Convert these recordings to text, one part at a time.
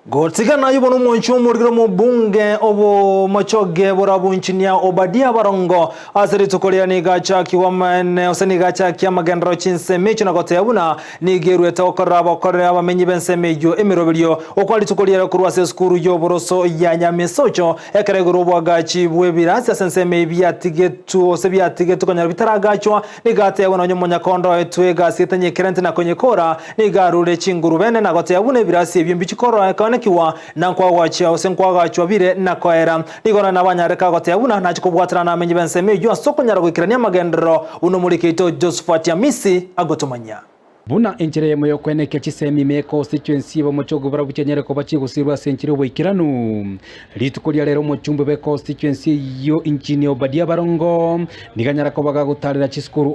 Gotigana yubono mwanchu murigiro mu bunge obo machoge borabunchinia Obadia Barongo asiri tukolia ni gacha kiwamane osani gacha kiamagendro chinsemecho na gote yabuna ni gerueta okoraba okorera abamenyi bensemejo emirobelio okwali tukolia kurwase skuru yo boroso ya nyamesocho ekeregoro bwagachi bwebirasi asenseme byatigetu osebyatigetu kanya bitaragachwa ni gate yabuna nyomonya kondo etwega sitanye kerente na konye kora ni garure chingurubene na gote yabuna birasi ebyimbichikoro kiwa na kwa wachia osenkwa gachwa bire na kwaera nigona nabanyareka gote abuna nachikubwatira na amenyi bensemejo asoko nyara gwikirania magendero uno mulikito Josephat Amisi agotomanya buna enjere moyo kweneke chisemi me constituency bo mochogo barabuchenyere ko bachigusirwa senchire boikiranu litukolia lero mochumbe be constituency yo inchini Obadia Barongo niganyara ko bagagutarira chiskuru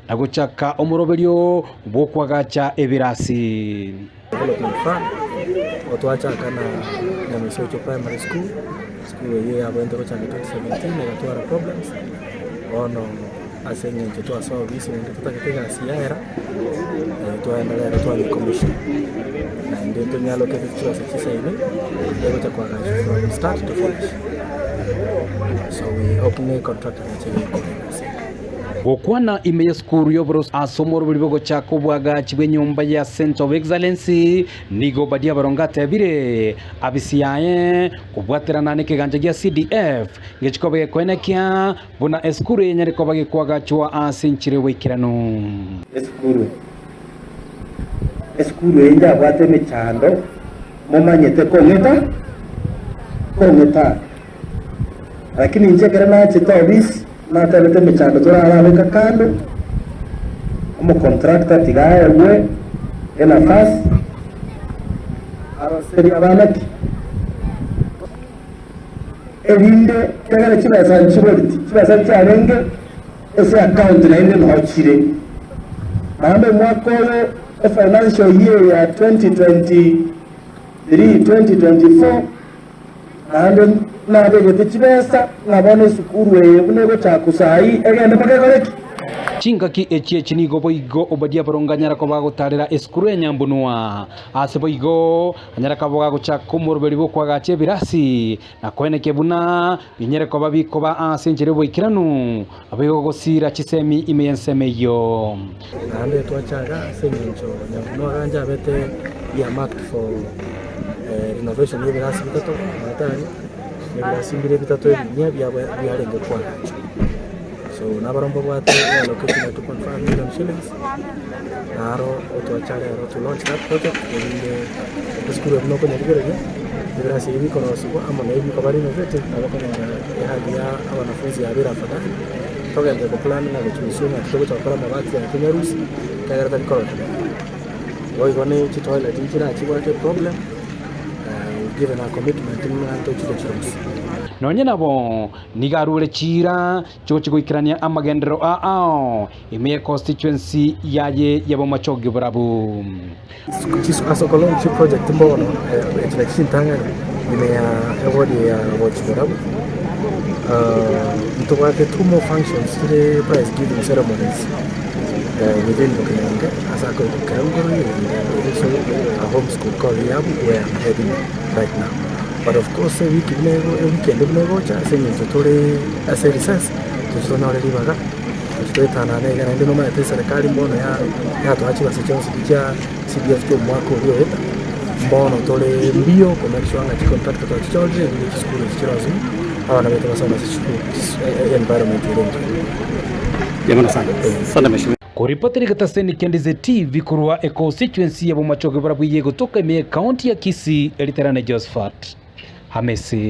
na guchaka omurobelio bokwagacha ebirasi Otuacha kana Nyamesocho Primary School ye abwende gocha 2017 negatwara problems ono asenye nchitwa sawa bisi ngetutaka siara tuendelea tutwali commission ndio tunyalokete kwa sasa hivi gocha kwa from start to finish, so we open a contract with Gokwana imeye skuru yobros asomoro bilibogo chako bwaga chibwe nyumba ya Center of Excellence nigo Obadia Barongo tebire abisiaye kubwatira nane kiganja gya CDF ngechikobe kwenekia buna eskuru yenyere kobage kwaga chwa asinchire wikirano eskuru yenja bwate mechando momanyete kongeta lakini nje kerana chitobis na tabete mechando turarabeka kando como contractor tigaye we ena fas araseri abanaki ebinde tegara chibasa cyarenge ese account na inde nhochire mambe mwako yo financial year ya 2023-2024 and na bege tichibesa ngabone sukuru ebunego chakusai egende pakekoreki chingaki echi nigo boigo Obadia Barongo nyara ko bagotarira eskuru enyambunwa ase boigo nyara ka boga guchako morobeli bokwaga chebirasi na kweneke buna binyere ko babiko ba asenjere boikiranu abigo gosira chisemi imeyensemeyo ande twachaga senyencho nyambunwa ganja bete ya marked for renovation yebirasi bitato natani ebirasimbire bitato ebinya byarenge kwa so nabarombo bwate allocation ya 2.5 million shillings naro otwachale to launch that project in the school of Noko Nyabirege birasi hivi kono siku ama na hivi kabari na vete abako na hadi ya wanafunzi ya bila fada toka ndio plan na kuchunguza kidogo cha kwa mabati ya Kenya Rusi kaira ta college wao gone chitoila tinjira chibwa problem given our commitment in to children nonye nabo nigarure chira chochi goikirania amagendero ime constituency yaye yabo machoge brabu asokolo chi project mbono chintanga ime ya award ya watch brabu mtowake two more functions the prize giving ceremonies within the community as I go to Kalgori and also a homeschool college where I'm heading right now. But of course, we can never cha singing to Tori as a research to Sona Rivaga. Straight and I don't know my serikali mbono ya to achieve a chance to CDF to mwako hiyo mbono tole mbio connection na contract to charge ni school chirazu hawana beta sana environment yamana sana mheshimiwa kuripoteri gataseni Kendize TV kurwa constituency ya Bomachoge barabuye gutoka ime county ya Kisii eliterane Josephat Amisi.